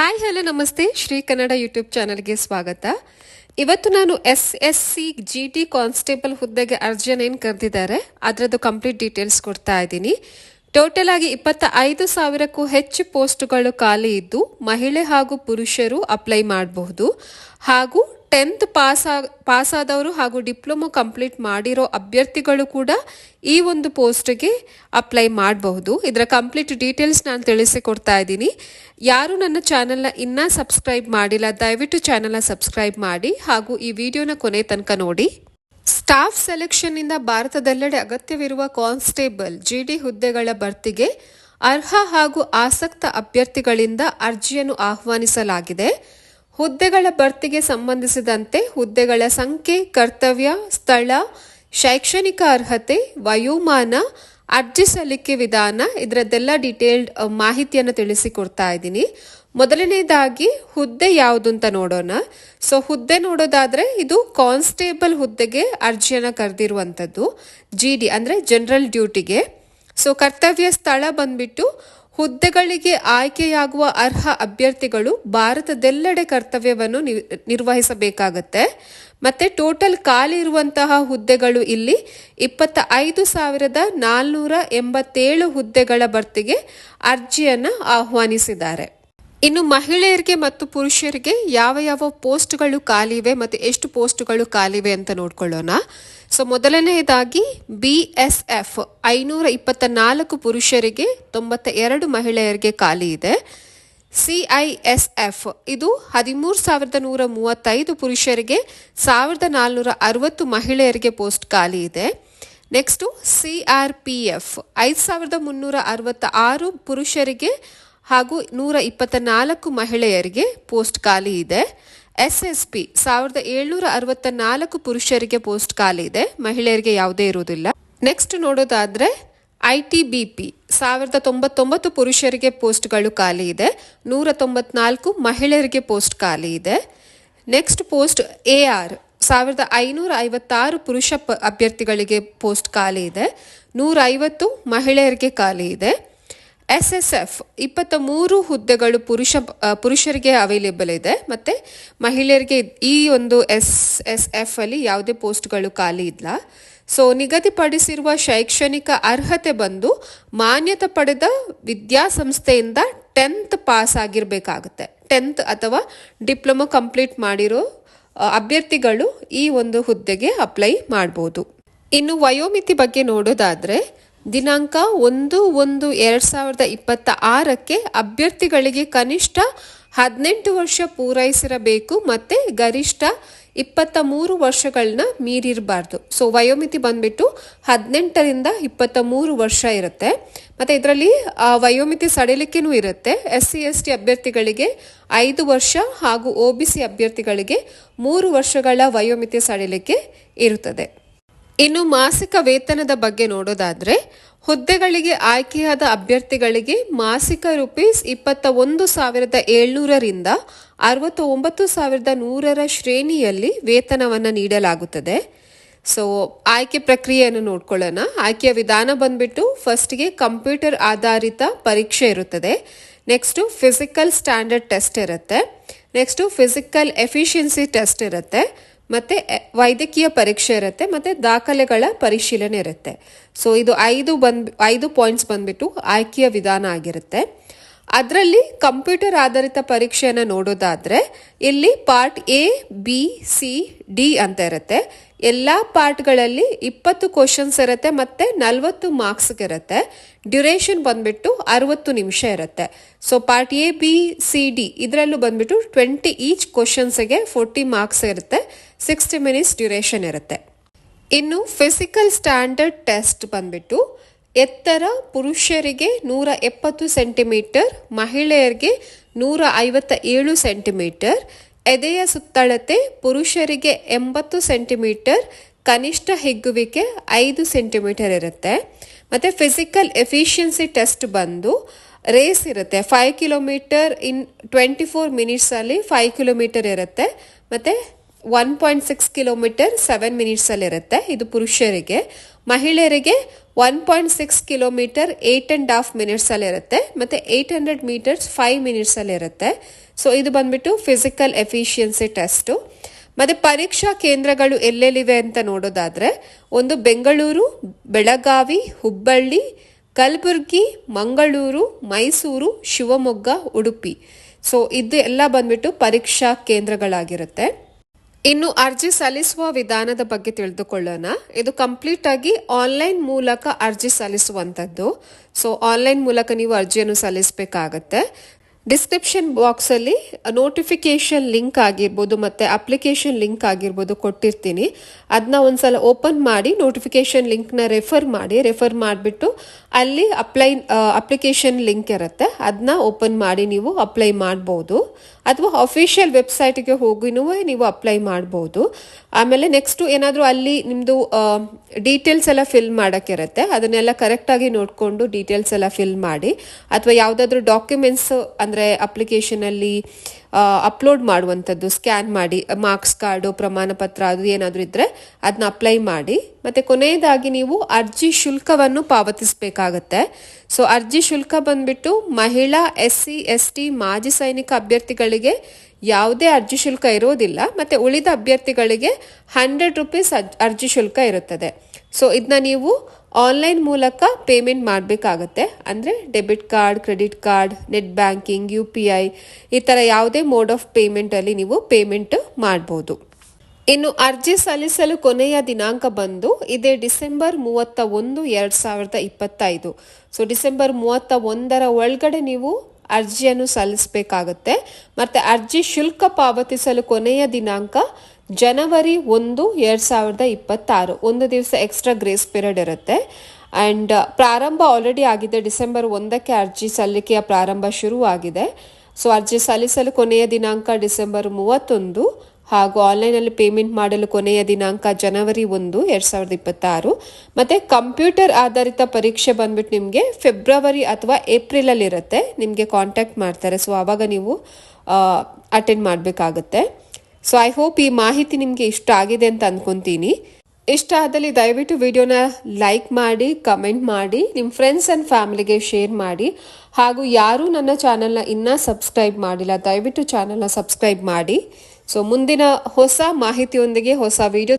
Hi hello ನಮಸ್ತೆ Shri Kannada YouTube ಚಾನಲ್ಗೆ ಸ್ವಾಗತ. ಇವತ್ತು ನಾನು SSC GT ಕಾನ್ಸ್ಟೇಬಲ್ ಹುದ್ದೆಗೆ ಅರ್ಜಿಯನ್ನು ಏನು ಕರೆದಿದ್ದಾರೆ ಅದರದ್ದು ಕಂಪ್ಲೀಟ್ ಡೀಟೇಲ್ಸ್ ಕೊಡ್ತಾ ಇದ್ದೀನಿ. ಟೋಟಲ್ ಆಗಿ 25,000ಕ್ಕೂ ಹೆಚ್ಚು ಪೋಸ್ಟ್ಗಳು ಖಾಲಿ ಇದ್ದು ಮಹಿಳೆ ಹಾಗೂ ಪುರುಷರು ಅಪ್ಲೈ ಮಾಡಬಹುದು. ಹಾಗೂ 10th ಪಾಸ್ ಆದವರು ಹಾಗೂ ಡಿಪ್ಲೊಮೊ ಕಂಪ್ಲೀಟ್ ಮಾಡಿರೋ ಅಭ್ಯರ್ಥಿಗಳು ಕೂಡ ಈ ಒಂದು ಪೋಸ್ಟ್ಗೆ ಅಪ್ಲೈ ಮಾಡಬಹುದು. ಇದರ ಕಂಪ್ಲೀಟ್ ಡೀಟೇಲ್ಸ್ ನಾನು ತಿಳಿಸಿಕೊಡ್ತಾ ಇದ್ದೀನಿ. ಯಾರು ನನ್ನ ಚಾನಲ್ನ ಇನ್ನೂ ಸಬ್ಸ್ಕ್ರೈಬ್ ಮಾಡಿಲ್ಲ ದಯವಿಟ್ಟು ಚಾನಲ್ನ ಸಬ್ಸ್ಕ್ರೈಬ್ ಮಾಡಿ ಹಾಗೂ ಈ ವಿಡಿಯೋನ ಕೊನೆ ತನಕ ನೋಡಿ. ಸ್ಟಾಫ್ ಸೆಲೆಕ್ಷನ್ ಇಂದ ಭಾರತದೆಲ್ಲೆಡೆ ಅಗತ್ಯವಿರುವ ಕಾನ್ಸ್ಟೇಬಲ್ GD ಹುದ್ದೆಗಳ ಭರ್ತಿಗೆ ಅರ್ಹ ಹಾಗೂ ಆಸಕ್ತ ಅಭ್ಯರ್ಥಿಗಳಿಂದ ಅರ್ಜಿಯನ್ನು ಆಹ್ವಾನಿಸಲಾಗಿದೆ. ಹುದ್ದೆಗಳ ಭರ್ತಿಗೆ ಸಂಬಂಧಿಸಿದಂತೆ ಹುದ್ದೆಗಳ ಸಂಖ್ಯೆ, ಕರ್ತವ್ಯ, ಸ್ಥಳ, ಶೈಕ್ಷಣಿಕ ಅರ್ಹತೆ, ವಯೋಮಾನ, ಅರ್ಜಿ ಸಲ್ಲಿಕೆ ವಿಧಾನ ಇದರದ್ದೆಲ್ಲ ಡೀಟೇಲ್ಡ್ ಮಾಹಿತಿಯನ್ನು ತಿಳಿಸಿಕೊಡ್ತಾ ಇದ್ದೀನಿ. ಮೊದಲನೇದಾಗಿ ಹುದ್ದೆ ಯಾವುದು ಅಂತ ನೋಡೋಣ. ಸೊ ಹುದ್ದೆ ನೋಡೋದಾದ್ರೆ ಇದು ಕಾನ್ಸ್ಟೇಬಲ್ ಹುದ್ದೆಗೆ ಅರ್ಜಿಯನ್ನು ಕರೆದಿರುವಂಥದ್ದು, GD ಅಂದರೆ ಜನರಲ್ ಡ್ಯೂಟಿಗೆ. ಸೊ ಕರ್ತವ್ಯ ಸ್ಥಳ ಬಂದ್ಬಿಟ್ಟು ಹುದ್ದೆಗಳಿಗೆ ಆಯ್ಕೆಯಾಗುವ ಅರ್ಹ ಅಭ್ಯರ್ಥಿಗಳು ಭಾರತದೆಲ್ಲೆಡೆ ಕರ್ತವ್ಯವನ್ನು ನಿರ್ವಹಿಸಬೇಕಾಗತ್ತೆ. ಮತ್ತೆ ಟೋಟಲ್ ಖಾಲಿ ಇರುವಂತಹ ಹುದ್ದೆಗಳು ಇಲ್ಲಿ 25,487 ಹುದ್ದೆಗಳ ಭರ್ತಿಗೆ ಅರ್ಜಿಯನ್ನು ಆಹ್ವಾನಿಸಿದ್ದಾರೆ. ಇನ್ನು ಮಹಿಳೆಯರಿಗೆ ಮತ್ತು ಪುರುಷರಿಗೆ ಯಾವ ಯಾವ ಪೋಸ್ಟ್ಗಳು ಖಾಲಿ ಇವೆ ಮತ್ತು ಎಷ್ಟು ಪೋಸ್ಟ್ಗಳು ಖಾಲಿ ಇವೆ ಅಂತ ನೋಡ್ಕೊಳ್ಳೋಣ. ಸೊ ಮೊದಲನೆಯದಾಗಿ BSF 524 ಪುರುಷರಿಗೆ, 92 ಮಹಿಳೆಯರಿಗೆ ಖಾಲಿ ಇದೆ. CISF ಇದು 13,135 ಪುರುಷರಿಗೆ, 1,460 ಮಹಿಳೆಯರಿಗೆ ಪೋಸ್ಟ್ ಖಾಲಿ ಇದೆ. ನೆಕ್ಸ್ಟು CRPF 5,366 ಪುರುಷರಿಗೆ ಹಾಗೂ 124 ಮಹಿಳೆಯರಿಗೆ ಪೋಸ್ಟ್ ಖಾಲಿ ಇದೆ. SSP 1,764 ಪುರುಷರಿಗೆ ಪೋಸ್ಟ್ ಖಾಲಿ ಇದೆ, ಮಹಿಳೆಯರಿಗೆ ಯಾವುದೇ ಇರುವುದಿಲ್ಲ. ನೆಕ್ಸ್ಟ್ ನೋಡೋದಾದ್ರೆ ITBP 1,099 ಪುರುಷರಿಗೆ ಪೋಸ್ಟ್ಗಳು ಖಾಲಿ ಇದೆ, 194 ಮಹಿಳೆಯರಿಗೆ ಪೋಸ್ಟ್ ಖಾಲಿ ಇದೆ. ನೆಕ್ಸ್ಟ್ ಪೋಸ್ಟ್ AR 1,556 ಪುರುಷ ಅಭ್ಯರ್ಥಿಗಳಿಗೆ ಪೋಸ್ಟ್ ಖಾಲಿ ಇದೆ, 150 ಮಹಿಳೆಯರಿಗೆ ಖಾಲಿ ಇದೆ. SSF 23 ಹುದ್ದೆಗಳು ಪುರುಷರಿಗೆ ಅವೈಲೇಬಲ್ ಇದೆ ಮತ್ತು ಮಹಿಳೆಯರಿಗೆ ಈ ಒಂದು SSF ಅಲ್ಲಿ ಯಾವುದೇ ಪೋಸ್ಟ್ಗಳು ಖಾಲಿ ಇಲ್ಲ. ಸೊ ನಿಗದಿಪಡಿಸಿರುವ ಶೈಕ್ಷಣಿಕ ಅರ್ಹತೆ ಬಂದು ಮಾನ್ಯತೆ ಪಡೆದ ವಿದ್ಯಾಸಂಸ್ಥೆಯಿಂದ 10th ಪಾಸ್ ಆಗಿರಬೇಕಾಗುತ್ತೆ. 10th ಅಥವಾ ಡಿಪ್ಲೊಮೊ ಕಂಪ್ಲೀಟ್ ಮಾಡಿರೋ ಅಭ್ಯರ್ಥಿಗಳು ಈ ಒಂದು ಹುದ್ದೆಗೆ ಅಪ್ಲೈ ಮಾಡ್ಬೋದು. ಇನ್ನು ವಯೋಮಿತಿ ಬಗ್ಗೆ ನೋಡೋದಾದ್ರೆ ದಿನಾಂಕ 1/1/2026ಕ್ಕೆ ಅಭ್ಯರ್ಥಿಗಳಿಗೆ ಕನಿಷ್ಠ 18 ವರ್ಷ ಪೂರೈಸಿರಬೇಕು ಮತ್ತು ಗರಿಷ್ಠ 23 ವರ್ಷಗಳನ್ನ ಮೀರಿರಬಾರ್ದು. ಸೊ ವಯೋಮಿತಿ ಬಂದ್ಬಿಟ್ಟು 18ರಿಂದ 23 ವರ್ಷ ಇರುತ್ತೆ. ಮತ್ತು ಇದರಲ್ಲಿ ವಯೋಮಿತಿ ಸಡಿಲಿಕೆನೂ ಇರುತ್ತೆ. SC ST ಅಭ್ಯರ್ಥಿಗಳಿಗೆ 5 ವರ್ಷ ಹಾಗೂ OBC ಅಭ್ಯರ್ಥಿಗಳಿಗೆ 3 ವರ್ಷಗಳ ವಯೋಮಿತಿ ಸಡಿಲಿಕೆ ಇರುತ್ತದೆ. ಇನ್ನು ಮಾಸಿಕ ವೇತನದ ಬಗ್ಗೆ ನೋಡೋದಾದ್ರೆ ಹುದ್ದೆಗಳಿಗೆ ಆಯ್ಕೆಯಾದ ಅಭ್ಯರ್ಥಿಗಳಿಗೆ ಮಾಸಿಕ ₹21,700ರಿಂದ 69,100 ಶ್ರೇಣಿಯಲ್ಲಿ ವೇತನವನ್ನು ನೀಡಲಾಗುತ್ತದೆ. ಸೊ ಆಯ್ಕೆ ಪ್ರಕ್ರಿಯೆಯನ್ನು ನೋಡ್ಕೊಳ್ಳೋಣ. ಆಯ್ಕೆಯ ವಿಧಾನ ಬಂದ್ಬಿಟ್ಟು ಫಸ್ಟ್ಗೆ ಕಂಪ್ಯೂಟರ್ ಆಧಾರಿತ ಪರೀಕ್ಷೆ ಇರುತ್ತದೆ. ನೆಕ್ಸ್ಟು ಫಿಸಿಕಲ್ ಸ್ಟ್ಯಾಂಡರ್ಡ್ ಟೆಸ್ಟ್ ಇರುತ್ತೆ. ನೆಕ್ಸ್ಟು ಫಿಸಿಕಲ್ ಎಫಿಷಿಯನ್ಸಿ ಟೆಸ್ಟ್ ಇರುತ್ತೆ. ಮತ್ತು ವೈದ್ಯಕೀಯ ಪರೀಕ್ಷೆ ಇರುತ್ತೆ ಮತ್ತು ದಾಖಲೆಗಳ ಪರಿಶೀಲನೆ ಇರುತ್ತೆ. ಸೊ ಇದು 5 ಪಾಯಿಂಟ್ಸ್ ಬಂದ್ಬಿಟ್ಟು ಆಯ್ಕೆಯ ವಿಧಾನ ಆಗಿರುತ್ತೆ. ಅದರಲ್ಲಿ ಕಂಪ್ಯೂಟರ್ ಆಧಾರಿತ ಪರೀಕ್ಷೆಯನ್ನು ನೋಡೋದಾದ್ರೆ ಇಲ್ಲಿ part A, B, C, D ಅಂತ ಇರುತ್ತೆ. ಎಲ್ಲ ಪಾರ್ಟ್ಗಳಲ್ಲಿ 20 ಕ್ವಶನ್ಸ್ ಇರುತ್ತೆ ಮತ್ತು 40 ಮಾರ್ಕ್ಸ್ ಇರುತ್ತೆ. ಡ್ಯೂರೇಷನ್ ಬಂದ್ಬಿಟ್ಟು 60 ನಿಮಿಷ ಇರುತ್ತೆ. So part A, B, C, D ಇದರಲ್ಲೂ ಬಂದ್ಬಿಟ್ಟು 20 ಈಚ್ ಕ್ವಶನ್ಸ್ಗೆ 40 ಮಾರ್ಕ್ಸ್ ಇರುತ್ತೆ, 60 ಮಿನಿಟ್ಸ್ ಡ್ಯೂರೇಷನ್ ಇರುತ್ತೆ. ಇನ್ನು ಫಿಸಿಕಲ್ ಸ್ಟ್ಯಾಂಡರ್ಡ್ ಟೆಸ್ಟ್ ಬಂದ್ಬಿಟ್ಟು ಎತ್ತರ ಪುರುಷರಿಗೆ 170 ಸೆಂಟಿಮೀಟರ್, ಮಹಿಳೆಯರಿಗೆ 157 ಸೆಂಟಿಮೀಟರ್, ಎದೆಯ ಸುತ್ತಳತೆ ಪುರುಷರಿಗೆ 80 ಸೆಂಟಿಮೀಟರ್, ಕನಿಷ್ಠ ಹಿಗ್ಗುವಿಕೆ 5 ಸೆಂಟಿಮೀಟರ್ ಇರುತ್ತೆ. ಮತ್ತು ಫಿಸಿಕಲ್ ಎಫಿಷಿಯನ್ಸಿ ಟೆಸ್ಟ್ ಬಂದು ರೇಸ್ ಇರುತ್ತೆ. 5 ಕಿಲೋಮೀಟರ್ ಇನ್ 24 ಮಿನಿಟ್ಸಲ್ಲಿ 5 ಕಿಲೋಮೀಟರ್ ಇರುತ್ತೆ ಮತ್ತು 1.6 ಕಿಲೋಮೀಟರ್ 7 ಮಿನಿಟ್ಸಲ್ಲಿ ಇರುತ್ತೆ. ಇದು ಪುರುಷರಿಗೆ. ಮಹಿಳೆಯರಿಗೆ 1.6 ಕಿಲೋಮೀಟರ್ 8.5 ಮಿನಿಟ್ಸಲ್ಲಿ ಇರುತ್ತೆ ಮತ್ತು 800 ಮೀಟರ್ಸ್ 5 ಮಿನಿಟ್ಸಲ್ಲಿ ಇರುತ್ತೆ. ಸೊ ಇದು ಬಂದ್ಬಿಟ್ಟು ಫಿಸಿಕಲ್ ಎಫಿಷಿಯನ್ಸಿ ಟೆಸ್ಟು. ಮತ್ತು ಪರೀಕ್ಷಾ ಕೇಂದ್ರಗಳು ಎಲ್ಲೆಲ್ಲಿವೆ ಅಂತ ನೋಡೋದಾದರೆ ಒಂದು ಬೆಂಗಳೂರು, ಬೆಳಗಾವಿ, ಹುಬ್ಬಳ್ಳಿ, ಕಲಬುರಗಿ, ಮಂಗಳೂರು, ಮೈಸೂರು, ಶಿವಮೊಗ್ಗ, ಉಡುಪಿ. ಸೊ ಇದು ಎಲ್ಲ ಬಂದ್ಬಿಟ್ಟು ಪರೀಕ್ಷಾ ಕೇಂದ್ರಗಳಾಗಿರುತ್ತೆ. ಇನ್ನು ಅರ್ಜಿ ಸಲ್ಲಿಸುವ ವಿಧಾನದ ಬಗ್ಗೆ ತಿಳಿದುಕೊಳ್ಳೋಣ. ಇದು ಕಂಪ್ಲೀಟ್ ಆಗಿ ಆನ್ಲೈನ್ ಮೂಲಕ ಅರ್ಜಿ ಸಲ್ಲಿಸುವಂಥದ್ದು. ಸೊ ಆನ್ಲೈನ್ ಮೂಲಕ ನೀವು ಅರ್ಜಿಯನ್ನು ಸಲ್ಲಿಸಬೇಕಾಗತ್ತೆ. ಡಿಸ್ಕ್ರಿಪ್ಷನ್ ಬಾಕ್ಸಲ್ಲಿ ನೋಟಿಫಿಕೇಶನ್ ಲಿಂಕ್ ಆಗಿರ್ಬೋದು ಮತ್ತು ಅಪ್ಲಿಕೇಶನ್ ಲಿಂಕ್ ಆಗಿರ್ಬೋದು ಕೊಟ್ಟಿರ್ತೀನಿ. ಅದನ್ನ ಒಂದ್ಸಲ ಓಪನ್ ಮಾಡಿ ನೋಟಿಫಿಕೇಶನ್ ಲಿಂಕ್ನ ರೆಫರ್ ಮಾಡಿಬಿಟ್ಟು ಅಲ್ಲಿ ಅಪ್ಲಿಕೇಶನ್ ಲಿಂಕ್ ಇರುತ್ತೆ, ಅದನ್ನ ಓಪನ್ ಮಾಡಿ ನೀವು ಅಪ್ಲೈ ಮಾಡ್ಬೋದು. ಅಥವಾ ಅಫಿಷಿಯಲ್ ವೆಬ್ಸೈಟ್ಗೆ ಹೋಗಿನೂ ನೀವು ಅಪ್ಲೈ ಮಾಡ್ಬೋದು. ಆಮೇಲೆ ನೆಕ್ಸ್ಟು ಏನಾದರೂ ಅಲ್ಲಿ ನಿಮ್ಮದು ಡೀಟೇಲ್ಸ್ ಎಲ್ಲ ಫಿಲ್ ಮಾಡೋಕ್ಕಿರುತ್ತೆ, ಅದನ್ನೆಲ್ಲ ಕರೆಕ್ಟಾಗಿ ನೋಡಿಕೊಂಡು ಡೀಟೇಲ್ಸ್ ಎಲ್ಲ ಫಿಲ್ ಮಾಡಿ. ಅಥವಾ ಯಾವುದಾದ್ರೂ ಡಾಕ್ಯುಮೆಂಟ್ಸ್ ಅಂದರೆ ಅಪ್ಲಿಕೇಶನಲ್ಲಿ ಅಪ್ಲೋಡ್ ಮಾಡುವಂಥದ್ದು ಸ್ಕ್ಯಾನ್ ಮಾಡಿ, ಮಾರ್ಕ್ಸ್ ಕಾರ್ಡು, ಪ್ರಮಾಣ ಪತ್ರ ಅದು ಏನಾದರೂ ಇದ್ದರೆ ಅದನ್ನ ಅಪ್ಲೈ ಮಾಡಿ. ಮತ್ತು ಕೊನೆಯದಾಗಿ ನೀವು ಅರ್ಜಿ ಶುಲ್ಕವನ್ನು ಪಾವತಿಸಬೇಕಾಗತ್ತೆ. ಸೊ ಅರ್ಜಿ ಶುಲ್ಕ ಬಂದ್ಬಿಟ್ಟು ಮಹಿಳಾ, SC, ST, ಮಾಜಿ ಸೈನಿಕ ಅಭ್ಯರ್ಥಿಗಳಿಗೆ ಯಾವುದೇ ಅರ್ಜಿ ಶುಲ್ಕ ಇರೋದಿಲ್ಲ. ಮತ್ತು ಉಳಿದ ಅಭ್ಯರ್ಥಿಗಳಿಗೆ 100 ರೂಪೀಸ್ ಅರ್ಜಿ ಶುಲ್ಕ ಇರುತ್ತದೆ. ಸೊ ಇದನ್ನ ನೀವು ಆನ್ಲೈನ್ ಮೂಲಕ ಪೇಮೆಂಟ್ ಮಾಡಬೇಕಾಗತ್ತೆ. ಅಂದರೆ debit card, credit card, net banking, UPI ಈ ಥರ ಯಾವುದೇ ಮೋಡ್ ಆಫ್ ಪೇಮೆಂಟಲ್ಲಿ ನೀವು ಪೇಮೆಂಟ್ ಮಾಡ್ಬೋದು. ಇನ್ನು ಅರ್ಜಿ ಸಲ್ಲಿಸಲು ಕೊನೆಯ ದಿನಾಂಕ ಬಂದು ಇದೇ ಡಿಸೆಂಬರ್ 31, 2025. ಸೊ ಡಿಸೆಂಬರ್ 31 ಒಳಗಡೆ ನೀವು ಅರ್ಜಿಯನ್ನು ಸಲ್ಲಿಸಬೇಕಾಗತ್ತೆ. ಮತ್ತು ಅರ್ಜಿ ಶುಲ್ಕ ಪಾವತಿಸಲು ಕೊನೆಯ ದಿನಾಂಕ ಜನವರಿ 1, 2026. ಒಂದು ದಿವಸ ಎಕ್ಸ್ಟ್ರಾ ಗ್ರೇಸ್ ಪೀರಿಯಡ್ ಇರುತ್ತೆ. ಆ್ಯಂಡ್ ಪ್ರಾರಂಭ ಆಲ್ರೆಡಿ ಆಗಿದೆ. ಡಿಸೆಂಬರ್ 1ಕ್ಕೆ ಅರ್ಜಿ ಸಲ್ಲಿಕೆಯ ಪ್ರಾರಂಭ ಶುರುವಾಗಿದೆ. ಸೊ ಅರ್ಜಿ ಸಲ್ಲಿಸಲು ಕೊನೆಯ ದಿನಾಂಕ ಡಿಸೆಂಬರ್ 31 ಹಾಗೂ ಆನ್ಲೈನಲ್ಲಿ ಪೇಮೆಂಟ್ ಮಾಡಲು ಕೊನೆಯ ದಿನಾಂಕ ಜನವರಿ 1, 2026. ಮತ್ತು ಕಂಪ್ಯೂಟರ್ ಆಧಾರಿತ ಪರೀಕ್ಷೆ ಬಂದ್ಬಿಟ್ಟು ನಿಮಗೆ ಫೆಬ್ರವರಿ ಅಥವಾ ಏಪ್ರಿಲಲ್ಲಿ ಇರುತ್ತೆ. ನಿಮಗೆ ಕಾಂಟ್ಯಾಕ್ಟ್ ಮಾಡ್ತಾರೆ. ಸೊ ಆವಾಗ ನೀವು ಅಟೆಂಡ್ ಮಾಡಬೇಕಾಗತ್ತೆ. ಸೊ ಐ ಹೋಪ್ ಈ ಮಾಹಿತಿ ನಿಮಗೆ ಇಷ್ಟ ಆಗಿದೆ ಅಂತ ಅಂದ್ಕೊತೀನಿ. ಇಷ್ಟ ಆದಲ್ಲಿ ದಯವಿಟ್ಟು ವಿಡಿಯೋನ ಲೈಕ್ ಮಾಡಿ, ಕಮೆಂಟ್ ಮಾಡಿ, ನಿಮ್ಮ ಫ್ರೆಂಡ್ಸ್ ಆ್ಯಂಡ್ ಫ್ಯಾಮಿಲಿಗೆ ಶೇರ್ ಮಾಡಿ. ಹಾಗೂ ಯಾರೂ ನನ್ನ ಚಾನಲ್ನ ಇನ್ನೂ ಸಬ್ಸ್ಕ್ರೈಬ್ ಮಾಡಿಲ್ಲ, ದಯವಿಟ್ಟು ಚಾನಲ್ನ ಸಬ್ಸ್ಕ್ರೈಬ್ ಮಾಡಿ. ಸೊ ಮುಂದಿನ ಹೊಸ ಮಾಹಿತಿಯೊಂದಿಗೆ ಹೊಸ ವಿಡಿಯೋ